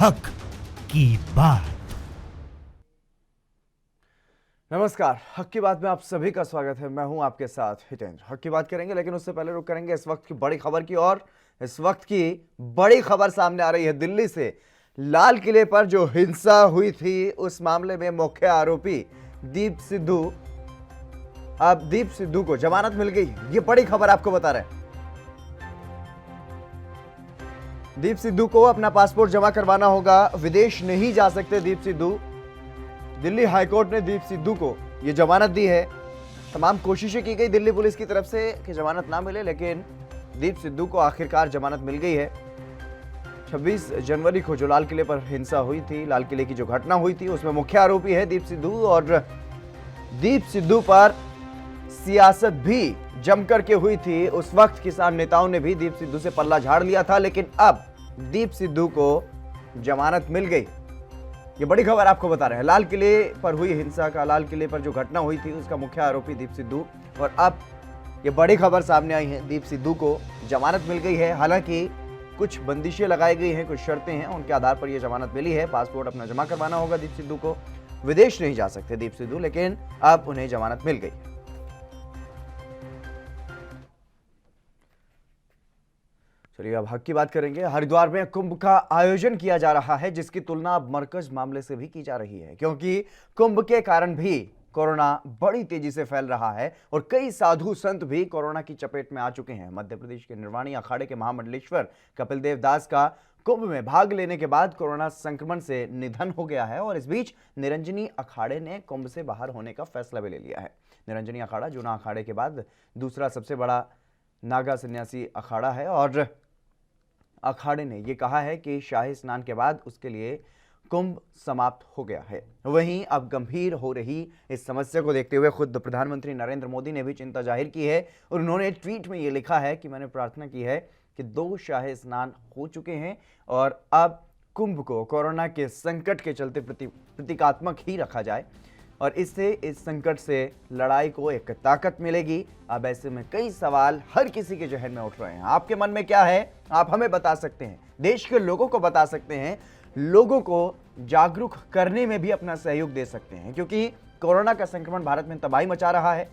हक की बात। नमस्कार, हक की बात में आप सभी का स्वागत है। मैं हूं आपके साथ हितेंद्र। हक की बात करेंगे, लेकिन उससे पहले रुक करेंगे इस वक्त की बड़ी खबर की ओर। इस वक्त की बड़ी खबर सामने आ रही है दिल्ली से। लाल किले पर जो हिंसा हुई थी, उस मामले में मुख्य आरोपी दीप सिद्धू को जमानत मिल गई। ये बड़ी खबर आपको बता रहे हैं। दीप सिद्धू को अपना पासपोर्ट जमा करवाना होगा, विदेश नहीं जा सकते दीप सिद्धू। दिल्ली हाईकोर्ट ने दीप सिद्धू को यह जमानत दी है। तमाम कोशिशें की गई दिल्ली पुलिस की तरफ से कि जमानत ना मिले, लेकिन दीप सिद्धू को आखिरकार जमानत मिल गई है। 26 जनवरी को जो लाल किले पर हिंसा हुई थी, लाल किले की जो घटना हुई थी, उसमें मुख्य आरोपी है दीप सिद्धू। और दीप सिद्धू पर सियासत भी जमकर के हुई थी। उस वक्त किसान नेताओं ने भी दीप सिद्धू से पल्ला झाड़ लिया था, लेकिन अब दीप सिद्धू को जमानत मिल गई। ये बड़ी खबर आपको बता रहे हैं। लाल किले पर हुई हिंसा का, लाल किले पर जो घटना हुई थी, उसका मुख्य आरोपी दीप सिद्धू। और अब ये बड़ी खबर सामने आई है, दीप सिद्धू को जमानत मिल गई है। हालांकि कुछ बंदिशें लगाई गई हैं, कुछ शर्तें हैं, उनके आधार पर यह जमानत मिली है। पासपोर्ट अपना जमा करवाना होगा दीप सिद्धू को, विदेश नहीं जा सकते दीप सिद्धू, लेकिन अब उन्हें जमानत मिल गई। चलिए अब हक की बात करेंगे। हरिद्वार में कुंभ का आयोजन किया जा रहा है, जिसकी तुलना अब मरकज मामले से भी की जा रही है, क्योंकि कुंभ के कारण भी कोरोना बड़ी तेजी से फैल रहा है और कई साधु संत भी कोरोना की चपेट में आ चुके हैं। मध्य प्रदेश के निर्वाणी अखाड़े के महामंडलेश्वर कपिल देव दास का कुंभ में भाग लेने के बाद कोरोना संक्रमण से निधन हो गया है, और इस बीच निरंजनी अखाड़े ने कुंभ से बाहर होने का फैसला भी ले लिया है। निरंजनी अखाड़ा जूना अखाड़े के बाद दूसरा सबसे बड़ा नागा सन्यासी अखाड़ा है, और अखाड़े ने यह कहा है कि शाही स्नान के बाद उसके लिए कुंभ समाप्त हो गया है। वहीं अब गंभीर हो रही इस समस्या को देखते हुए खुद प्रधानमंत्री नरेंद्र मोदी ने भी चिंता जाहिर की है, और उन्होंने ट्वीट में यह लिखा है कि मैंने प्रार्थना की है कि 2 शाही स्नान हो चुके हैं और अब कुंभ को कोरोना के संकट के चलते प्रतीकात्मक ही रखा जाए, और इससे इस संकट से लड़ाई को एक ताकत मिलेगी। अब ऐसे में कई सवाल हर किसी के जहन में उठ रहे हैं। आपके मन में क्या है, आप हमें बता सकते हैं, देश के लोगों को बता सकते हैं, लोगों को जागरूक करने में भी अपना सहयोग दे सकते हैं, क्योंकि कोरोना का संक्रमण भारत में तबाही मचा रहा है।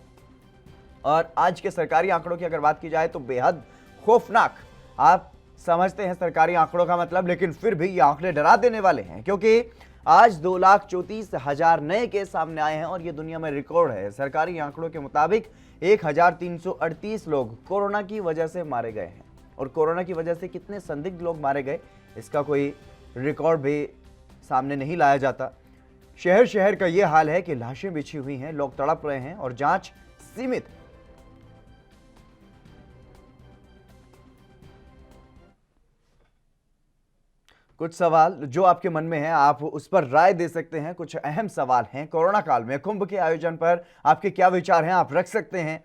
और आज के सरकारी आंकड़ों की अगर बात की जाए तो बेहद खौफनाक। आप समझते हैं सरकारी आंकड़ों का मतलब, लेकिन फिर भी ये आंकड़े डरा देने वाले हैं, क्योंकि आज 2,34,000 नए केस सामने आए हैं और ये दुनिया में रिकॉर्ड है। सरकारी आंकड़ों के मुताबिक 1,338 लोग कोरोना की वजह से मारे गए हैं, और कोरोना की वजह से कितने संदिग्ध लोग मारे गए, इसका कोई रिकॉर्ड भी सामने नहीं लाया जाता। शहर शहर का ये हाल है कि लाशें बिछी हुई हैं, लोग तड़प रहे हैं और जांच सीमित। कुछ सवाल जो आपके मन में है, आप उस पर राय दे सकते हैं। कुछ अहम सवाल हैं। कोरोना काल में कुंभ के आयोजन पर आपके क्या विचार हैं, आप रख सकते हैं।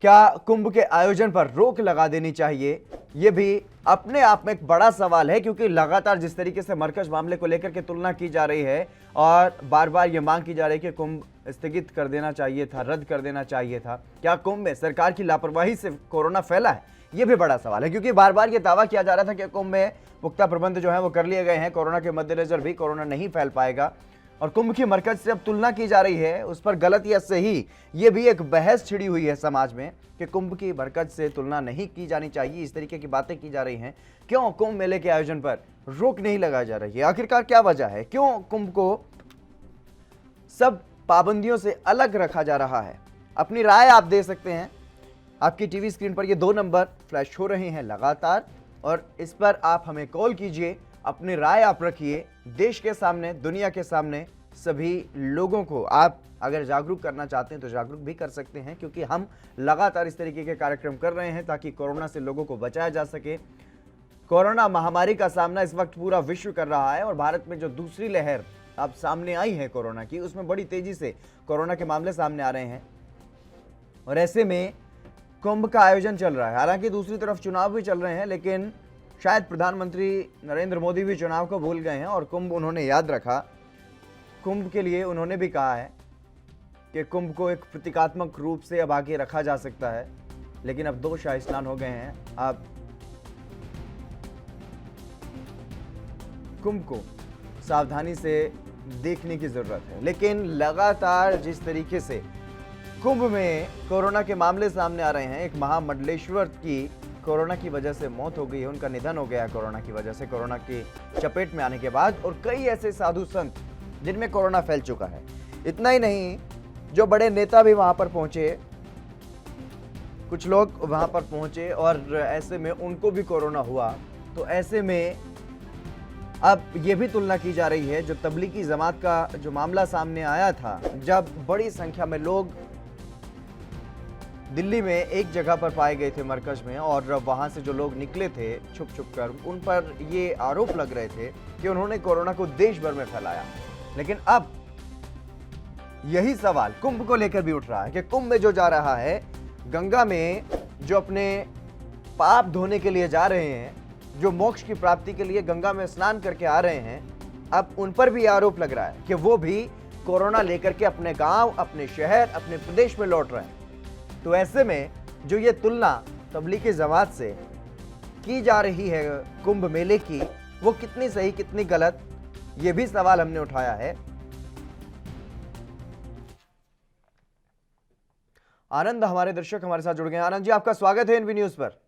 क्या कुंभ के आयोजन पर रोक लगा देनी चाहिए, यह भी अपने आप में एक बड़ा सवाल है, क्योंकि लगातार जिस तरीके से मरकज मामले को लेकर के तुलना की जा रही है और बार बार यह मांग की जा रही है कि कुंभ स्थगित कर देना चाहिए था, रद्द कर देना चाहिए था। क्या कुंभ में सरकार की लापरवाही से कोरोना फैला है, यह भी बड़ा सवाल है, क्योंकि बार बार यह दावा किया जा रहा था कि कुंभ में पुख्ता प्रबंध जो है वो कर लिए गए हैं, कोरोना के मद्देनजर भी कोरोना नहीं फैल पाएगा। और कुंभ की मरकज से अब तुलना की जा रही है, उस पर गलत या सही, ये भी एक बहस छिड़ी हुई है समाज में कि कुंभ की मरकज से तुलना नहीं की जानी चाहिए। इस तरीके की बातें की जा रही हैं। क्यों कुंभ मेले के आयोजन पर रोक नहीं लगाई जा रही है, आखिरकार क्या वजह है, क्यों कुंभ को सब पाबंदियों से अलग रखा जा रहा है? अपनी राय आप दे सकते हैं। आपकी टीवी स्क्रीन पर ये 2 नंबर फ्लैश हो रहे हैं लगातार, और इस पर आप हमें कॉल कीजिए, अपनी राय आप रखिए। देश के सामने, दुनिया के सामने सभी लोगों को आप अगर जागरूक करना चाहते हैं तो जागरूक भी कर सकते हैं, क्योंकि हम लगातार इस तरीके के कार्यक्रम कर रहे हैं ताकि कोरोना से लोगों को बचाया जा सके। कोरोना महामारी का सामना इस वक्त पूरा विश्व कर रहा है, और भारत में जो दूसरी लहर अब सामने आई है कोरोना की, उसमें बड़ी तेजी से कोरोना के मामले सामने आ रहे हैं, और ऐसे में कुंभ का आयोजन चल रहा है। हालांकि दूसरी तरफ चुनाव भी चल रहे हैं, लेकिन शायद प्रधानमंत्री नरेंद्र मोदी भी चुनाव को भूल गए हैं और कुंभ उन्होंने याद रखा। कुंभ के लिए उन्होंने भी कहा है कि कुंभ को एक प्रतीकात्मक रूप से अब आगे रखा जा सकता है, लेकिन अब 2 शाही स्नान हो गए हैं। अब कुंभ को सावधानी से देखने की जरूरत है। लेकिन लगातार जिस तरीके से कुंभ में कोरोना के मामले सामने आ रहे हैं, एक महामंडलेश्वर की कोरोना की वजह से मौत हो गई है, उनका निधन हो गया है कोरोना की वजह से, कोरोना की चपेट में आने के बाद, और कई ऐसे साधु संत जिनमें कोरोना फैल चुका है। इतना ही नहीं, जो बड़े नेता भी वहां पर पहुंचे, कुछ लोग वहां पर पहुंचे और ऐसे में उनको भी कोरोना हुआ। तो ऐसे में अब ये भी तुलना की जा रही है, जो तबलीगी जमात का जो मामला सामने आया था, जब बड़ी संख्या में लोग दिल्ली में एक जगह पर पाए गए थे मरकज में, और वहां से जो लोग निकले थे छुप छुप कर, उन पर ये आरोप लग रहे थे कि उन्होंने कोरोना को देश भर में फैलाया। लेकिन अब यही सवाल कुंभ को लेकर भी उठ रहा है कि कुंभ में जो जा रहा है, गंगा में जो अपने पाप धोने के लिए जा रहे हैं, जो मोक्ष की प्राप्ति के लिए गंगा में स्नान करके आ रहे हैं, अब उन पर भी आरोप लग रहा है कि वो भी कोरोना लेकर के अपने गांव, अपने शहर, अपने प्रदेश में लौट रहे हैं। तो ऐसे में जो ये तुलना तबलीगी जमात से की जा रही है कुंभ मेले की, वो कितनी सही कितनी गलत, ये भी सवाल हमने उठाया है। आनंद हमारे दर्शक हमारे साथ जुड़ गए हैं। आनंद जी, आपका स्वागत है एनवी न्यूज पर।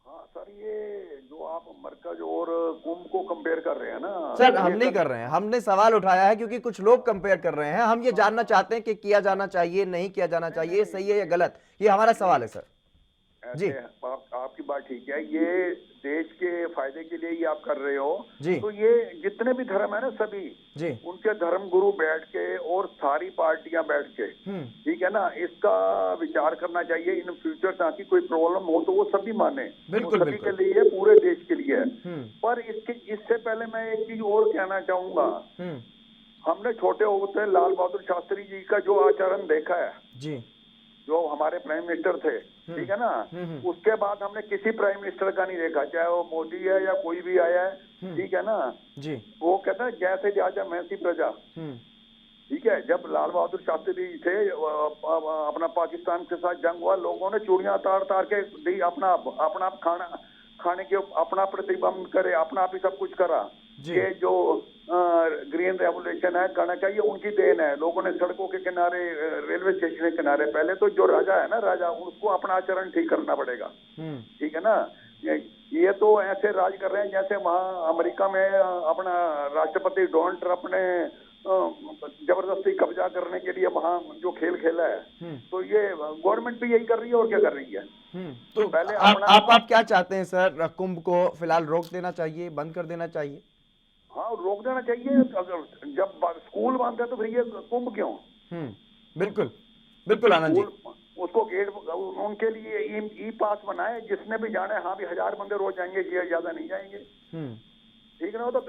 हाँ सर, ये जो आप मरकज और कुंभ को कंपेयर कर रहे हैं ना सर, हम नहीं कर रहे हैं, हमने सवाल उठाया है क्योंकि कुछ लोग कंपेयर कर रहे हैं। हम ये जानना चाहते हैं कि किया जाना चाहिए, नहीं किया जाना चाहिए, सही है या गलत, ये हमारा सवाल है सर। जी, आपकी बात ठीक है, ये देश के फायदे के लिए ही आप कर रहे हो जी। तो ये जितने भी धर्म है ना सभी जी, उनके धर्म गुरु बैठ के और सारी पार्टियां बैठ के, ठीक है ना, इसका विचार करना चाहिए इन फ्यूचर, ताकि कोई प्रॉब्लम हो तो वो सभी माने। बिल्कुल, सभी बिल्कुल। के लिए, पूरे देश के लिए। पर इससे पहले मैं एक चीज और कहना चाहूंगा। हमने छोटे होते लाल बहादुर शास्त्री जी का जो आचरण देखा है, जी, जो हमारे प्राइम मिनिस्टर थे, ठीक है ना, उसके बाद हमने किसी प्राइम मिनिस्टर का नहीं देखा, चाहे वो मोदी है या कोई भी आया है, ठीक है ना जी। वो कहता है जैसे राजा वैसी प्रजा, ठीक है। जब लाल बहादुर शास्त्री जी थे, अपना पाकिस्तान के साथ जंग हुआ, लोगों ने चूड़ियां तार तार के दी, अपना खाने के अपना प्रतिबंध करे, अपना आप ही सब कुछ करा। ये जो ग्रीन रेवोल्यूशन है, कणक है, ये उनकी देन है। लोगों ने सड़कों के किनारे, रेलवे स्टेशन के किनारे, पहले तो जो राजा है ना, राजा, उसको अपना आचरण ठीक करना पड़ेगा, ठीक है ना। ये तो ऐसे राज कर रहे हैं जैसे वहाँ अमेरिका में अपना राष्ट्रपति डोनाल्ड ट्रंप ने जबरदस्ती कब्जा करने के लिए वहाँ जो खेल खेला है, तो ये गवर्नमेंट भी यही कर रही है, और क्या कर रही है। तो पहले आप क्या चाहते हैं सर, कुंभ को फिलहाल रोक देना चाहिए, बंद कर देना चाहिए? हाँ, रोक देना चाहिए। अगर जब स्कूल बंद है तो फिर ये कुंभ क्यों? बिल्कुल बिल्कुल आनंद जी। उसको गेट उनके लिए ई पास बनाए, जिसने भी जाना है। हाँ भी 1000 बंदे रोज जाएंगे, ज्यादा नहीं जाएंगे, ठीक है ना। तो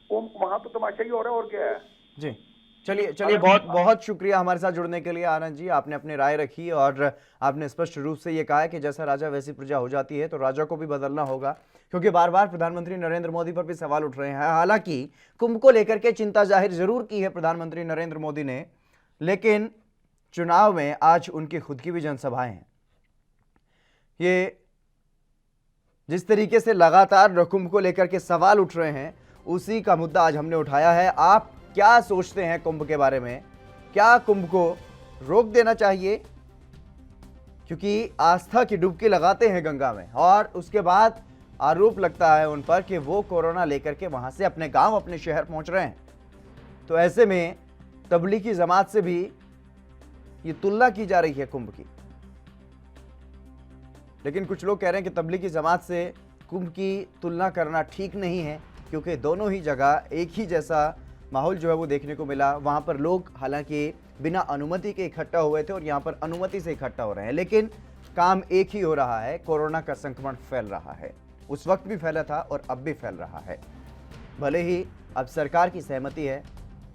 कुंभ वहां तो तमाशा ही हो रहा है, और क्या है जी। चलिए बहुत बहुत शुक्रिया हमारे साथ जुड़ने के लिए आनंद जी। आपने अपनी राय रखी और आपने स्पष्ट रूप से ये कहा है कि जैसा राजा वैसी प्रजा हो जाती है, तो राजा को भी बदलना होगा, क्योंकि बार बार प्रधानमंत्री नरेंद्र मोदी पर भी सवाल उठ रहे हैं। हालांकि कुंभ को लेकर के चिंता जाहिर जरूर की है प्रधानमंत्री नरेंद्र मोदी ने, लेकिन चुनाव में आज उनकी खुद की भी जनसभाएं हैं। ये जिस तरीके से लगातार कुंभ को लेकर के सवाल उठ रहे हैं, उसी का मुद्दा आज हमने उठाया है। आप क्या सोचते हैं कुंभ के बारे में? क्या कुंभ को रोक देना चाहिए? क्योंकि आस्था की डुबकी लगाते हैं गंगा में, और उसके बाद आरोप लगता है उन पर कि वो कोरोना लेकर के वहां से अपने गांव, अपने शहर पहुंच रहे हैं। तो ऐसे में तबलीगी जमात से भी ये तुलना की जा रही है कुंभ की। लेकिन कुछ लोग कह रहे हैं कि तबलीगी जमात से कुंभ की तुलना करना ठीक नहीं है, क्योंकि दोनों ही जगह एक ही जैसा माहौल जो है वो देखने को मिला। वहाँ पर लोग हालांकि बिना अनुमति के इकट्ठा हुए थे और यहाँ पर अनुमति से इकट्ठा हो रहे हैं, लेकिन काम एक ही हो रहा है, कोरोना का संक्रमण फैल रहा है। उस वक्त भी फैला था और अब भी फैल रहा है। भले ही अब सरकार की सहमति है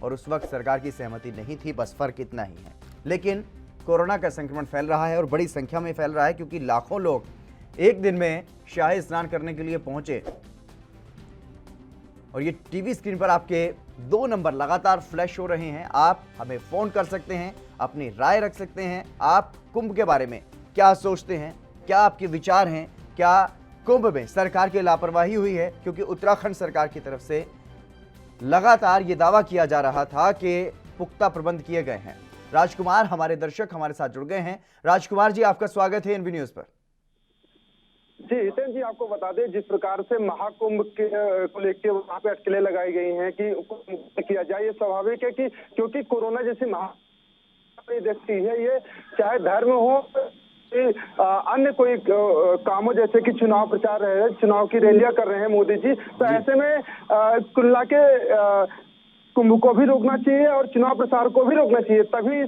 और उस वक्त सरकार की सहमति नहीं थी, बस फर्क इतना ही है। लेकिन कोरोना का संक्रमण फैल रहा है और बड़ी संख्या में फैल रहा है, क्योंकि लाखों लोग एक दिन में शाही स्नान करने के लिए पहुंचे। और ये टीवी स्क्रीन पर आपके 2 नंबर लगातार फ्लैश हो रहे हैं। आप हमें फोन कर सकते हैं, अपनी राय रख सकते हैं। आप कुंभ के बारे में क्या सोचते हैं? क्या आपके विचार हैं? क्या कुंभ में सरकार की लापरवाही हुई है? क्योंकि उत्तराखंड सरकार की तरफ से लगातार ये दावा किया जा रहा था कि पुख्ता प्रबंध किए गए हैं। राजकुमार, हमारे दर्शक हमारे साथ जुड़ गए हैं। राजकुमार जी, आपका स्वागत है एनबी न्यूज पर। जी हितेन जी, आपको बता दें जिस प्रकार से महाकुंभ को लेकर वहाँ पे अटकलें लगाई गई हैं कि कुंभ किया जाए, ये स्वाभाविक है कि क्योंकि कोरोना जैसी महामारी देखती है, ये चाहे धर्म हो अन्य कोई कामों जैसे कि चुनाव प्रचार है, चुनाव की रैलियां कर रहे हैं मोदी जी, तो ऐसे में कुल मिला के कुंभ को भी रोकना चाहिए और चुनाव प्रसार को भी रोकना चाहिए, तभी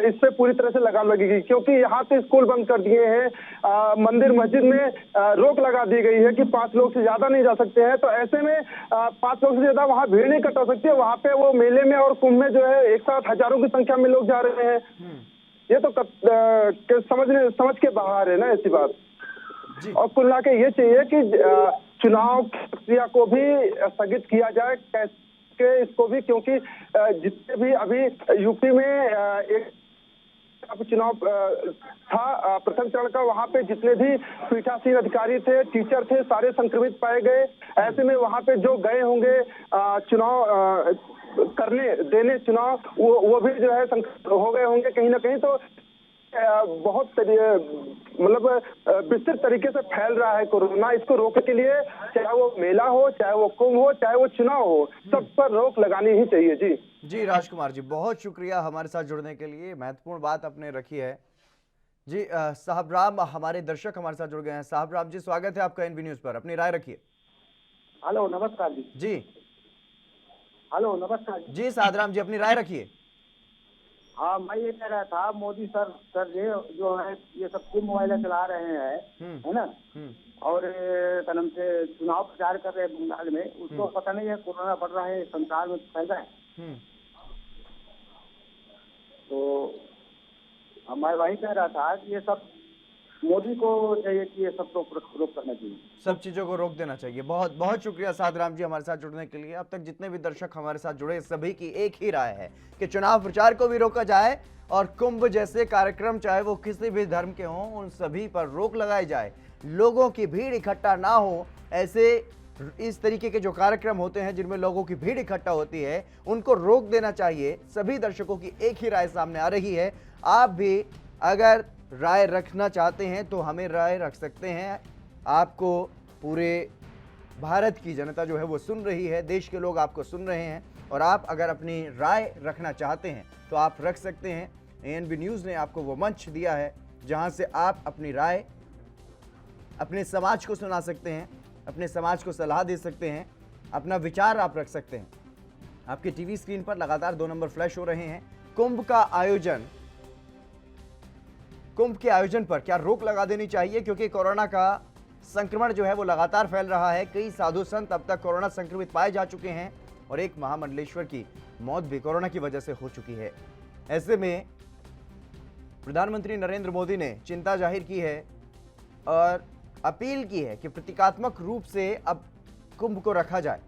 इससे पूरी तरह से लगाम लगेगी। क्योंकि यहाँ पे स्कूल बंद कर दिए हैं, मंदिर मस्जिद में रोक लगा दी गई है कि 5 लोग से ज्यादा नहीं जा सकते हैं, तो ऐसे में 5 लोग से ज्यादा वहाँ भीड़ नहीं इकट्ठा सकती है। वहाँ पे वो मेले में और कुंभ में जो है एक साथ हजारों की संख्या में लोग जा रहे हैं, ये तो समझ के बाहर है ना ऐसी बात। और कुल मिला के ये चाहिए कि चुनाव प्रक्रिया को भी स्थगित किया जाए, इसको भी, क्योंकि जितने भी अभी यूपी में एक चुनाव था प्रथम चरण का, वहां पे जितने भी पीठासीन अधिकारी थे, टीचर थे, सारे संक्रमित पाए गए। ऐसे में वहां पे जो गए होंगे चुनाव करने देने चुनाव, वो भी जो है हो गए होंगे कहीं ना कहीं। तो बहुत मतलब विस्तृत तरीके से फैल रहा है कोरोना। इसको रोकने के लिए चाहे वो मेला हो, चाहे वो कुंभ हो, चाहे वो चुनाव हो, सब पर रोक लगानी ही चाहिए। जी राजकुमार जी, बहुत शुक्रिया हमारे साथ जुड़ने के लिए, महत्वपूर्ण बात आपने रखी है। जी साहब राम, हमारे दर्शक हमारे साथ जुड़ गए हैं। साहब राम जी, स्वागत है आपका एनबी न्यूज पर, अपनी राय रखिए। हेलो नमस्कार जी। जी हेलो नमस्कार जी, साहब राम जी अपनी राय रखिए। हाँ, मैं ये कह रहा था मोदी सर ये जो है ये सब कुंभ मोबाइल चला रहे हैं, है ना, और कदम से चुनाव प्रचार कर रहे हैं बंगाल में, उसको पता नहीं है कोरोना बढ़ रहा है, संसार में फैल रहा है। तो मैं वही कह रहा था कि ये सब मोदी को चाहिए कि ये सब रोक करना चाहिए, सब चीजों को रोक देना चाहिए। बहुत बहुत शुक्रिया साधराम जी हमारे साथ जुड़ने के लिए। अब तक जितने भी दर्शक हमारे साथ जुड़े, सभी की एक ही राय है कि चुनाव प्रचार को भी रोका जाए और कुंभ जैसे कार्यक्रम, चाहे वो किसी भी धर्म के हों, उन सभी पर रोक लगाई जाए। लोगों की भीड़ इकट्ठा ना हो, ऐसे इस तरीके के जो कार्यक्रम होते हैं जिनमें लोगों की भीड़ इकट्ठा होती है, उनको रोक देना चाहिए। सभी दर्शकों की एक ही राय सामने आ रही है। आप भी अगर राय रखना चाहते हैं तो हमें राय रख सकते हैं। आपको पूरे भारत की जनता जो है वो सुन रही है, देश के लोग आपको सुन रहे हैं, और आप अगर अपनी राय रखना चाहते हैं तो आप रख सकते हैं। एएनबी न्यूज़ ने आपको वो मंच दिया है जहां से आप अपनी राय अपने समाज को सुना सकते हैं, अपने समाज को सलाह दे सकते हैं, अपना विचार आप रख सकते हैं। आपके टीवी स्क्रीन पर लगातार 2 नंबर फ्लैश हो रहे हैं। कुंभ के आयोजन पर क्या रोक लगा देनी चाहिए, क्योंकि कोरोना का संक्रमण जो है वो लगातार फैल रहा है। कई साधु संत अब तक कोरोना संक्रमित पाए जा चुके हैं और एक महामंडलेश्वर की मौत भी कोरोना की वजह से हो चुकी है। ऐसे में प्रधानमंत्री नरेंद्र मोदी ने चिंता जाहिर की है और अपील की है कि प्रतीकात्मक रूप से अब कुंभ को रखा जाए।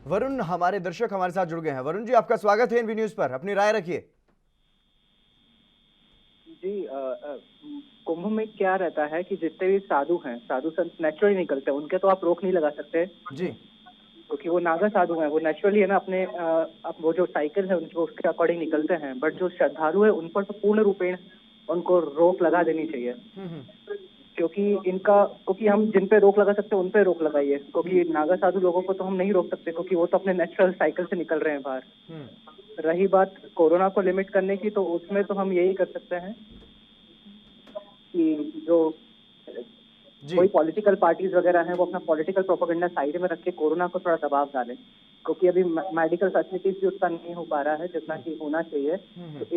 वरुण, हमारे दर्शक हमारे साथ जुड़ गए हैं। वरुण जी, आपका स्वागत है एनबी न्यूज पर, अपनी राय रखिए। जी कुंभ में क्या रहता है कि जितने भी साधु हैं, साधु संत नेचुरली निकलते हैं, उनके तो आप रोक नहीं लगा सकते जी, क्योंकि वो नागा साधु हैं, वो नेचुरली है ना अपने वो जो साइकिल है उनको उसके अकॉर्डिंग निकलते हैं। बट जो श्रद्धालु है उन पर तो पूर्ण रूपेण उनको रोक लगा देनी चाहिए, क्योंकि हम जिन पे रोक लगा सकते हैं उन पे रोक लगाइए, क्योंकि नागा साधु लोगों को तो हम नहीं रोक सकते क्योंकि वो तो अपने नेचुरल साइकिल से निकल रहे हैं बाहर। रही बात कोरोना को लिमिट करने की, तो उसमें तो हम यही कर सकते हैं कि जो कोई पॉलिटिकल पार्टीज वगैरह हैं वो अपना पॉलिटिकल प्रोपेगेंडा साइड में रख के कोरोना को थोड़ा दबाव डालें, क्योंकि अभी मेडिकल फैसिलिटीज भी उतना नहीं हो पा रहा है जितना कि होना चाहिए। तो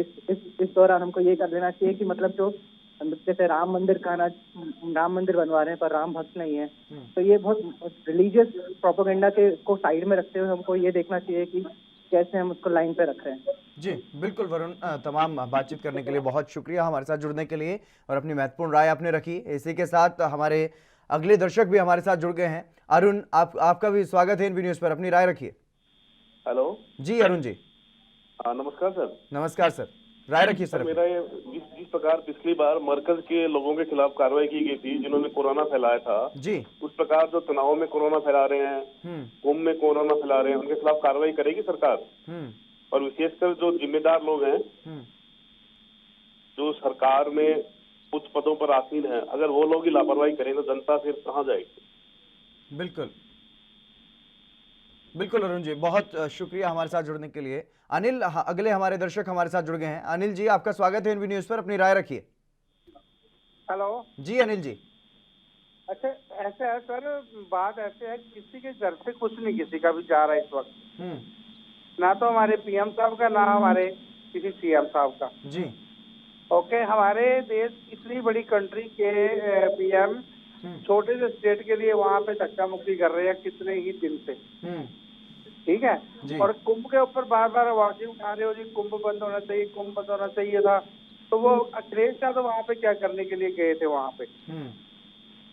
इस दौरान हमको ये कर लेना चाहिए कि मतलब जो जैसे राम मंदिर बनवा रहे हैं पर राम भक्त नहीं है, तो ये बहुत रिलीजियस प्रोपेगेंडा को साइड में रखते हुए हमको ये देखना चाहिए कि कैसे हम उसको लाइन पे रख रहे हैं। जी बिल्कुल वरुण, तमाम बातचीत करने के लिए बहुत शुक्रिया, हमारे साथ जुड़ने के लिए और अपनी महत्वपूर्ण राय आपने रखी। इसी के साथ हमारे अगले दर्शक भी हमारे साथ जुड़ गए हैं। अरुण, आपका भी स्वागत है एनबी न्यूज पर, अपनी राय रखिए। हेलो जी अरुण जी। नमस्कार सर। नमस्कार सर। राय रखिए सर। मेरा ये जिस प्रकार पिछली बार मरकज के लोगों के खिलाफ कार्रवाई की गई थी जिन्होंने कोरोना फैलाया था जी, उस प्रकार जो तनाव में कोरोना फैला रहे हैं, कुंभ में कोरोना फैला रहे हैं, उनके खिलाफ कार्रवाई करेगी सरकार। और विशेषकर जो जिम्मेदार लोग हैं जो सरकार में उच्च पदों पर आसीन है, अगर वो लोग ही लापरवाही करें तो जनता फिर कहाँ जाएगी। बिल्कुल बिल्कुल अरुण जी, बहुत शुक्रिया हमारे साथ जुड़ने के लिए। अनिल, अगले हमारे दर्शक हमारे साथ जुड़ गए हैं। अनिल जी, आपका स्वागत है एनबी न्यूज पर, अपनी राय रखिए। हेलो जी अनिल जी। अच्छा, ऐसे है सर, बात ऐसे है, किसी के घर से कुछ नहीं किसी का भी जा रहा है इस वक्त, ना तो हमारे पीएम साहब का, ना हमारे किसी सीएम साहब का जी। ओके, हमारे देश इतनी बड़ी कंट्री के पीएम छोटे से स्टेट के लिए वहाँ पे धक्का मुक्की कर रहे हैं कितने ही दिन से, ठीक है। और कुंभ के ऊपर बार बार आवाजें उठा रहे हो जी, कुंभ बंद होना चाहिए, कुंभ बंद होना चाहिए था। तो वो अखिलेश यादव वहाँ पे क्या करने के लिए गए थे? वहाँ पे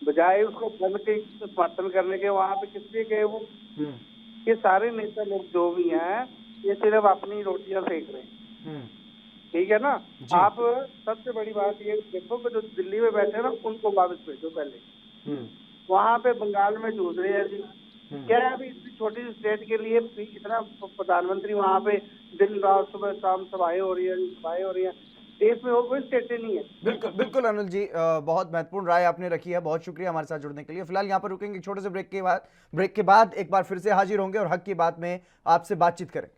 बजाय उसको बंद के समर्थन करने के, वहाँ पे किस लिए गए वो? ये सारे नेता लोग जो भी हैं ये सिर्फ अपनी रोटियां सेक रहे हैं, ठीक है ना। आप सबसे बड़ी बात ये देखो कि जो दिल्ली में बैठे हैं ना, उनको वापस भेजो पहले। वहाँ पे बंगाल में जूझ रहे हैं जी, क्या है अभी इतनी छोटी सी स्टेट के लिए इतना प्रधानमंत्री वहाँ पे दिन रात सुबह शाम सभाएं हो रही है, देश में और कोई स्टेट नहीं है। बिल्कुल बिल्कुल अनिल जी, बहुत महत्वपूर्ण राय आपने रखी है, बहुत शुक्रिया हमारे साथ जुड़ने के लिए। फिलहाल यहाँ पर रुकेंगे, छोटे से ब्रेक के बाद एक बार फिर से हाजिर होंगे और हक की बात में आपसे बातचीत करें।